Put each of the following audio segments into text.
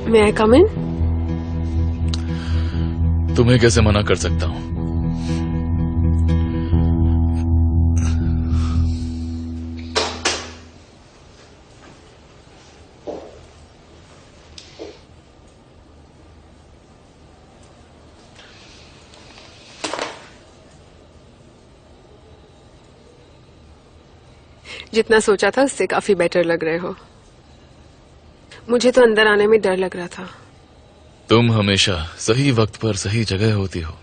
May I come in? तुम्हें कैसे मना कर सकता हूं? जितना सोचा था उससे काफी बेटर लग रहे हो। मुझे तो अंदर आने में डर लग रहा था। तुम हमेशा सही वक्त पर सही जगह होती हो।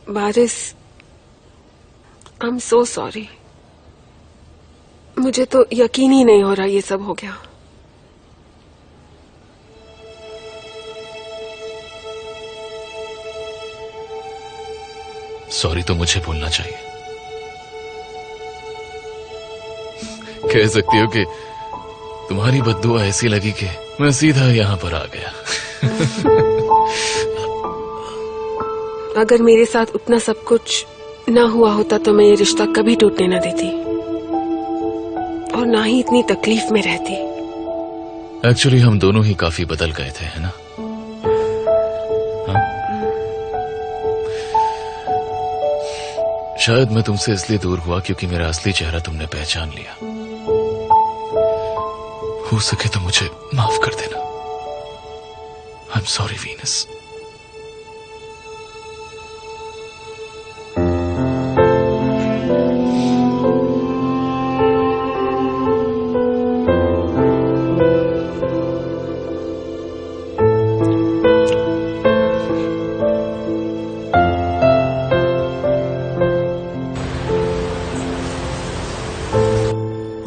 बारिश, आई एम सो सॉरी। मुझे तो यकीन ही नहीं हो रहा ये सब हो गया। सॉरी तो मुझे बोलना चाहिए। कह सकती हो कि तुम्हारी बद्दुआ ऐसी लगी कि मैं सीधा यहां पर आ गया। अगर मेरे साथ उतना सब कुछ ना हुआ होता तो मैं ये रिश्ता कभी टूटने ना देती और ना ही इतनी तकलीफ में रहती। एक्चुअली हम दोनों ही काफी बदल गए थे, है ना? हाँ? शायद मैं तुमसे इसलिए दूर हुआ क्योंकि मेरा असली चेहरा तुमने पहचान लिया। हो सके तो मुझे माफ कर देना। I am sorry Venus.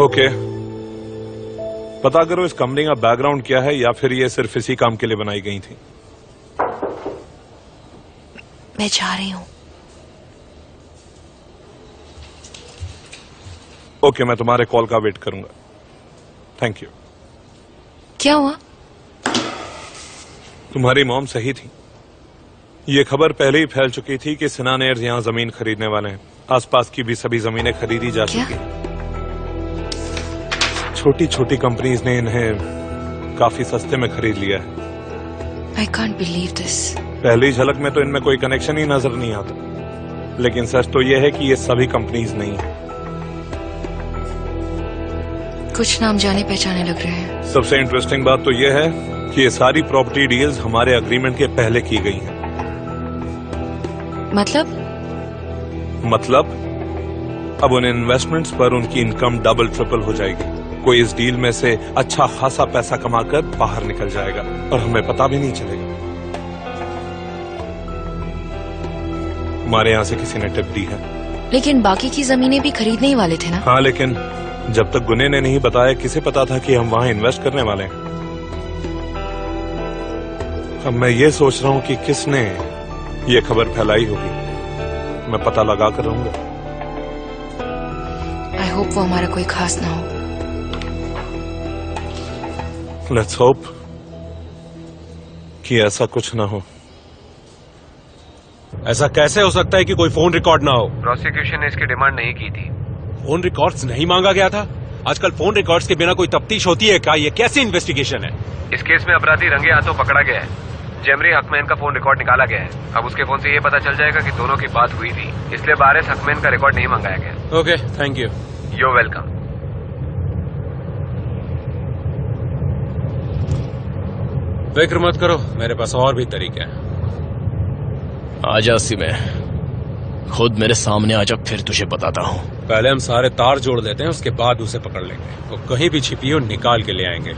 Okay, पता करो इस कंपनी का बैकग्राउंड क्या है या फिर ये सिर्फ इसी काम के लिए बनाई गई थी। मैं जा रही हूँ। ओके, मैं तुम्हारे कॉल का वेट करूंगा। Thank you. क्या हुआ? तुम्हारी मॉम सही थी। ये खबर पहले ही फैल चुकी थी कि सिनान एयर्स यहाँ जमीन खरीदने वाले हैं। आसपास की भी सभी जमीनें खरीदी जा चुकी हैं। छोटी छोटी कंपनीज ने इन्हें काफी सस्ते में खरीद लिया है। I can't believe this. पहली झलक में तो इनमें कोई कनेक्शन ही नजर नहीं आता, लेकिन सच तो यह है कि ये सभी कंपनीज नहीं है। कुछ नाम जाने पहचाने लग रहे हैं। सबसे इंटरेस्टिंग बात तो यह है कि ये सारी प्रॉपर्टी डील्स हमारे एग्रीमेंट के पहले की गई हैं। मतलब अब उन इन्वेस्टमेंट्स पर उनकी इनकम डबल ट्रिपल हो जाएगी। कोई इस डील में से अच्छा खासा पैसा कमाकर बाहर निकल जाएगा और हमें पता भी नहीं चलेगा। हमारे यहाँ से किसी ने टिप दी है। लेकिन बाकी की जमीनें भी खरीदने ही वाले थे ना? हाँ, लेकिन जब तक गुने ने नहीं बताया किसे पता था कि हम वहां इन्वेस्ट करने वाले हैं। अब मैं ये सोच रहा हूँ कि किसने ये खबर फैलाई होगी। मैं पता लगा कर रहूंगा। आई होप वो हमारा कोई खास ना हो। लेट्स होप कि ऐसा कुछ ना हो। ऐसा कैसे हो सकता है कि कोई फोन रिकॉर्ड ना हो? प्रोसिक्यूशन ने इसकी डिमांड नहीं की थी। फोन रिकॉर्ड्स नहीं मांगा गया था? आजकल फोन रिकॉर्ड्स के बिना कोई तफ्तीश होती है क्या? ये कैसी इन्वेस्टिगेशन है? इस केस में अपराधी रंगे हाथों पकड़ा गया है। जेमरी हकमैन का फोन रिकॉर्ड निकाला गया है। अब उसके फोन से ये पता चल जाएगा कि दोनों की बात हुई थी, इसलिए बारिश हकमैन का रिकॉर्ड नहीं मंगाया गया। Okay, thank you. You welcome. फिक्र मत करो, मेरे पास और भी तरीके हैं। आजा सिमे, खुद मेरे सामने आजा, फिर तुझे बताता हूँ। पहले हम सारे तार जोड़ देते हैं, उसके बाद उसे पकड़ लेंगे। वो कहीं भी छिपी हो निकाल के ले आएंगे।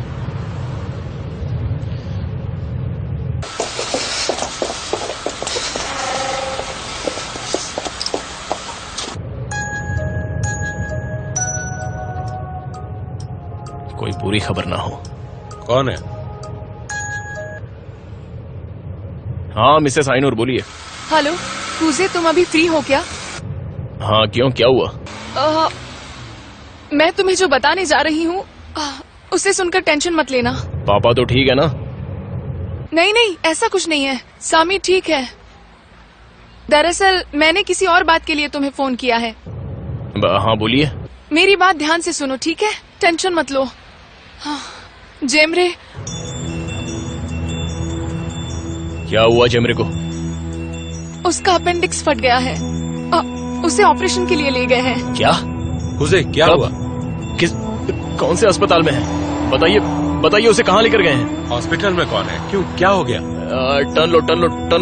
कोई बुरी खबर ना हो। कौन है? हाँ मिसेस आइनूर, बोलिए। हेलो कूजे, तुम अभी फ्री हो क्या? हाँ क्यों, क्या हुआ? मैं तुम्हें जो बताने जा रही हूँ उसे सुनकर टेंशन मत लेना। पापा तो ठीक है ना? नहीं नहीं, ऐसा कुछ नहीं है। सामी ठीक है। दरअसल मैंने किसी और बात के लिए तुम्हें फोन किया है। हाँ बोलिए। मेरी बात ध्यान से सुनो, ठीक है? टेंशन मत लो। हाँ, जेमरे। क्या हुआ जेमरे को? उसका अपेंडिक्स फट गया है। उसे ऑपरेशन के लिए ले गए हैं। क्या? उसे क्या कब? हुआ? कौन से अस्पताल में है? बताइए उसे कहाँ लेकर गए हैं? हॉस्पिटल में कौन है? क्यों, क्या हो गया? टर्न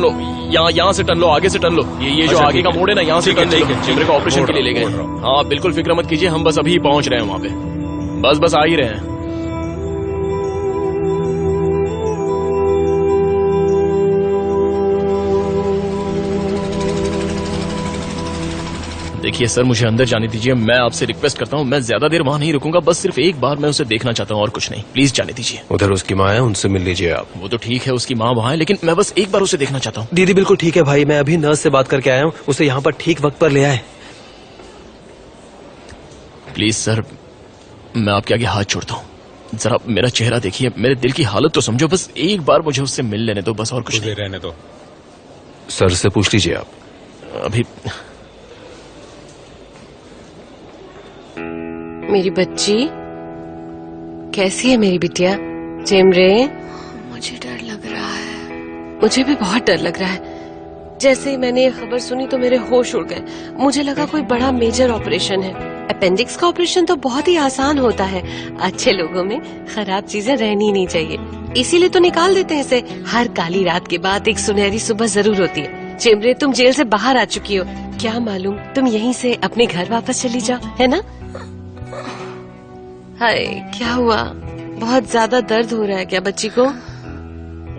लो। यहाँ से टर्न लो, आगे से टर्न लो। ये जो अच्छा, आगे का मोड़ है ना, यहाँ से टर्न लो। जेमरे को ऑपरेशन के लिए ले गए। मोड़ रहा हूँ। हाँ बिल्कुल फिक्र मत कीजिए, हम बस अभी पहुंच रहे हैं वहाँ पे। बस आ ही रहे हैं। देखिए सर, मुझे अंदर जाने दीजिए। मैं आपसे रिक्वेस्ट करता हूँ, मैं ज्यादा देर वहाँ नहीं रुकूंगा। बस सिर्फ एक बार मैं उसे देखना चाहता हूँ और कुछ नहीं। प्लीज जाने दीजिए। उधर उसकी माँ है, उनसे मिल लीजिए आप। वो तो ठीक है, उसकी माँ वहाँ है, लेकिन मैं बस एक बार उसे देखना चाहता हूँ। दीदी बिल्कुल ठीक है भाई, मैं अभी नर्स से बात करके आया हूँ। उसे यहाँ पर ठीक वक्त पर ले आए। प्लीज सर, मैं आपके आगे हाथ जोड़ता हूँ। जरा मेरा चेहरा देखिए, मेरे दिल की हालत तो समझो। बस एक बार मुझे उससे मिल लेने दो, बस और कुछ नहीं। रहने दो। सर से पूछ लीजिए आप। अभी मेरी बच्ची कैसी है मेरी बिटिया? जेमरे, मुझे डर लग रहा है। मुझे भी बहुत डर लग रहा है। जैसे ही मैंने ये खबर सुनी तो मेरे होश उड़ गए। मुझे लगा कोई बड़ा मेजर ऑपरेशन है। अपेंडिक्स का ऑपरेशन तो बहुत ही आसान होता है। अच्छे लोगों में खराब चीजें रहनी नहीं चाहिए, इसीलिए तो निकाल देते हैं इसे। हर काली रात के बाद एक सुनहरी सुबह जरूर होती है। जेमरे, तुम जेल से बाहर आ चुकी हो। क्या मालूम तुम यहीं से अपने घर वापस चली जाओ, है ना? हाय, क्या हुआ? बहुत ज्यादा दर्द हो रहा है क्या बच्ची को?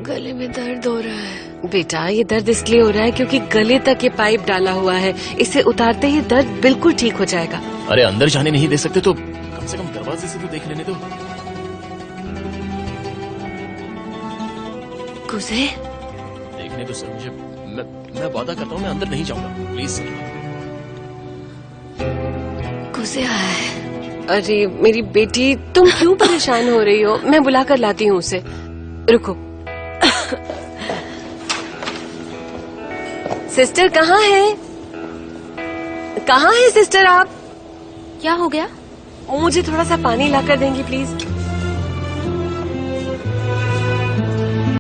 गले में दर्द हो रहा है। बेटा, ये दर्द इसलिए हो रहा है क्योंकि गले तक ये पाइप डाला हुआ है। इसे उतारते ही दर्द बिल्कुल ठीक हो जाएगा। अरे अंदर जाने नहीं दे सकते तो कम से कम दरवाजे से तो देख लेने दो। कुसे, देखने दो सर मुझे। मैं वादा करता हूँ मैं अंदर नहीं जाऊंगा, प्लीज सर। कुसे आया है। अरे मेरी बेटी, तुम क्यों परेशान हो रही हो? मैं बुला कर लाती हूँ उसे। रुको। सिस्टर कहाँ है? कहाँ है सिस्टर आप? क्या हो गया? मुझे थोड़ा सा पानी लाकर देंगी प्लीज?